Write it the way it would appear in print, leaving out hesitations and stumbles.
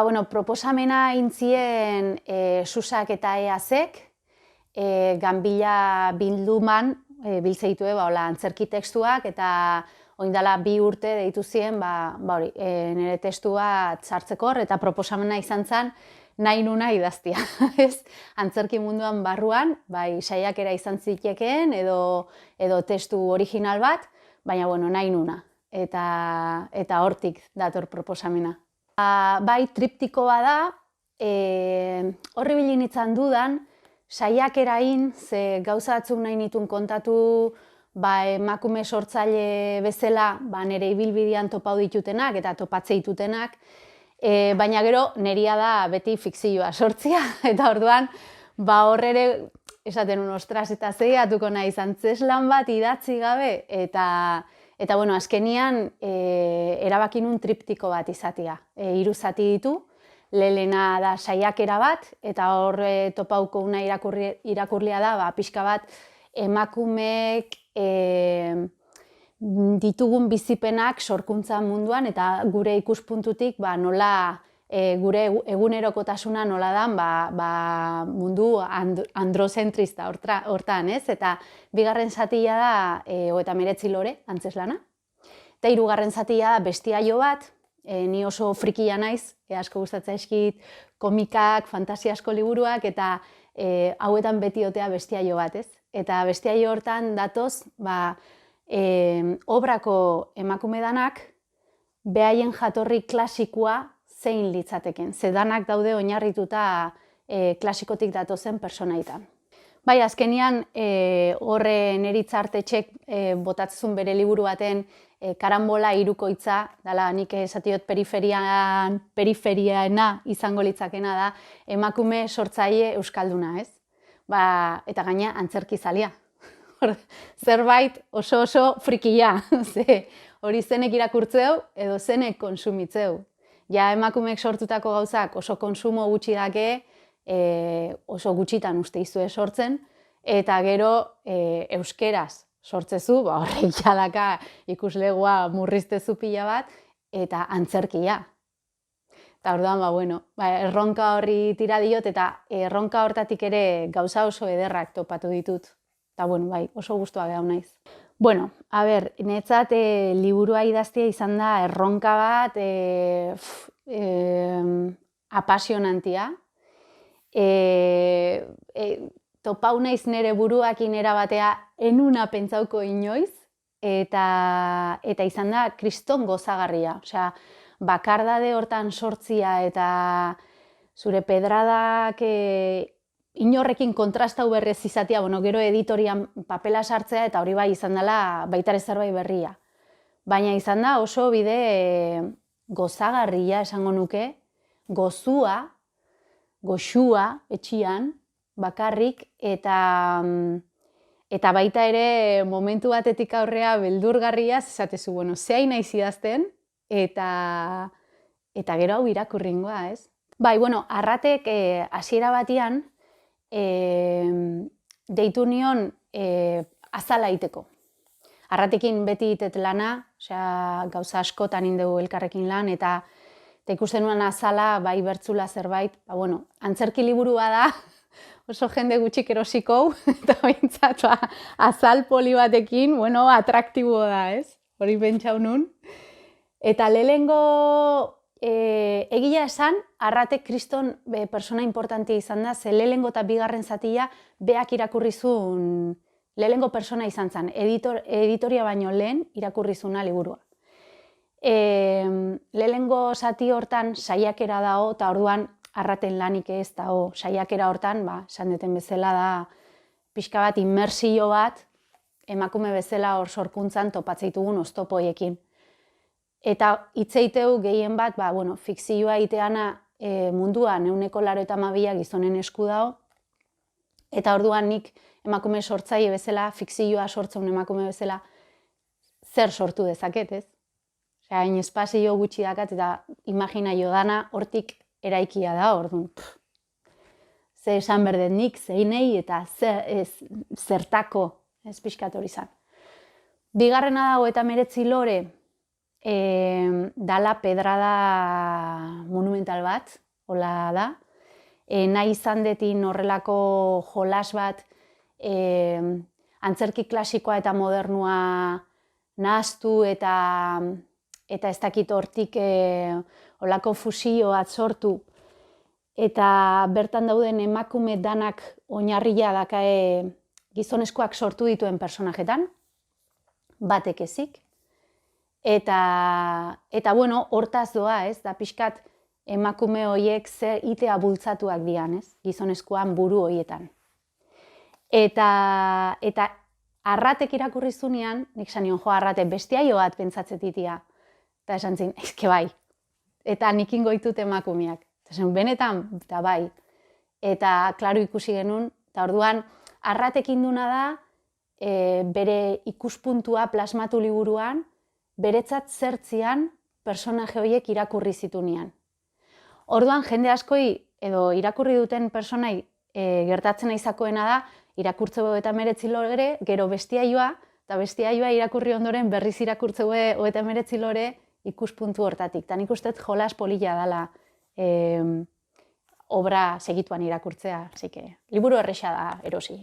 Bueno, proposamena intzien Susak eta Eazek, Ganbila bilduman, biltzeitue, antzerki testuak, eta oindala 2 urte deitu ziren, nire testua txartzeko eta proposamena izan zen, nahi nuna idaztia. Antzerki munduan barruan, bai saiakera izan zitekeen edo testu original bat, baina nahi nuna. Eta hortik dator proposamena. Bai, triptikoa da, horri bilin itzan dudan, saiakerain, ze gauza batzuk nahi nituen kontatu, emakume sortzaile bezala, nire ibilbidean topau ditutenak eta topatze ditutenak, baina gero neria da beti fikzioa sortzia, eta orduan, hor ere, esaten ostras, eta zeiatuko nahi antzeslan bat idatzi gabe, eta azkenian erabaki nun triptiko bat izatea. 3 zati ditu, lehenena da saiakera bat, eta hor topauko una irakurlia da, pixka bat emakumeek ditugun bizipenak sorkuntza munduan, eta gure ikuspuntutik nola gure egunerokotasuna nola dan mundu androzentrista hortan, ez? Eta 2. zatia da 39 lore, antzeslana. Eta 3. zatia da bestiaio bat, ni oso frikia naiz, asko gustatzen zaizkit komikak, fantasiasko liburuak, eta hauetan beti otea bestiaio bat, ez? Eta bestiaio hortan datoz, obrako emakume danak, behaien jatorri klasikoa zein litzateken. Zedanak daude oinarrituta klasikotik datozen personaitan. Azkenian horre Neritza Artetxek botatzezun bere liburu baten karambola hirukoitza, dala nik esatiot periferiana izango litzakena da, emakume sortzaile euskalduna, ez? Eta gaina antzerki zalia. Zerbait oso frikia, hori zenek irakurtzeu edo zenek konsumitzeu. Emakumeek sortutako gauzak oso konsumo gutxi dake, oso gutxitan uste izue sortzen, eta gero euskeraz sortzezu, horreik jadaka ikuslegoa murriztezu pila bat, eta antzerkia. Eta orduan, erronka horri tira diot, eta erronka hortatik ere gauza oso ederrak topatu ditut. Eta oso gustua gehau naiz. Netzat liburua idaztea izan da erronka bat apasionantia. Topau naiz nire buruakin erabatea enuna pentsauko inoiz, eta izan da kriston gozagarria. Bakardade hortan sortzia eta zure pedradak inorrekin kontrastau berrez izatea, gero editorian papela sartzea, eta hori izan dela baitare zerbait berria. Baina izan da oso bide gozagarria esango nuke, gozua, goxua, etxian, bakarrik, eta baita ere momentu batetik aurrea beldurgarria, esatezu, zehain naiz idazten, eta gero hau irakurringoa, ez? Arratek hasiera batian, deitu nion azala iteko. Arratekin beti itet lana, gauza askotan indegu elkarrekin lan, eta ikusten nuen azala, bertzula zerbait, antzerki liburua da, oso jende gutxik erosikou, eta bintzat, azal poli batekin, atraktibo da, ez? Hori pentsau nun. Eta lehengo egia esan, Arratek kriston persona importantia izan da, ze lehengo eta 2. zatia beak irakurrizun, lehengo persona izan zen, editoria baino lehen irakurrizuna liburua. Lehengo zati hortan saiakera dago, eta orduan Arraten lanik ez dago saiakera hortan, esan deten bezala da, pixka bat inmersio bat, emakume bezala hor sorkuntzan topatzeitugun oztopoiekin. Eta hitzeiteu gehien bat, fikzioa iteana munduan 92 gizonen esku dago, eta orduan nik emakume sortzaile bezala, fikzioa sortzen emakume bezala, zer sortu dezaket, ez? Hain espazio gutxi dakat, eta imagina jodana hortik eraikia da, orduan. Ze esan berdet nik, zeinei, eta zertako, ez pixkat hori zan. 2. dago eta 19 lore, dala pedrada monumental bat, hola da. Nahi izan detin horrelako jolas bat, antzerki klasikoa eta modernua nahaztu eta ez dakit hortik holako fusio bat sortu. Eta bertan dauden emakume danak oinarria dakae gizonezkoak sortu dituen personajetan, batek ezik. Eta bueno, hortaz doa, ez, da pixkat emakume horiek zer itea bultzatuak dian, ez, gizonezkoan buru horietan. Eta Arratek irakurri zunean, nik sanion Arrate bestiaio bat pentsatzetia. Eta esan zin, ezke bai. Eta nikin goitut emakumeak. Eta benetan, eta bai. Eta, klaro, ikusi genuen, eta orduan, Arratekin duna da, bere ikuspuntua plasmatu liburuan, beretzat zertzian personaje horiek irakurri zitunean. Orduan, jende askoi, edo irakurri duten personai gertatzen aizakoena da, irakurtzeu eta meretzilore, gero bestiaioa, eta bestiaioa irakurri ondoren berriz irakurtzeu eta meretzilore ikuspuntu hortatik. Eta nik uste jolas polilla dela obra segituan irakurtzea, liburu erresa da erosi.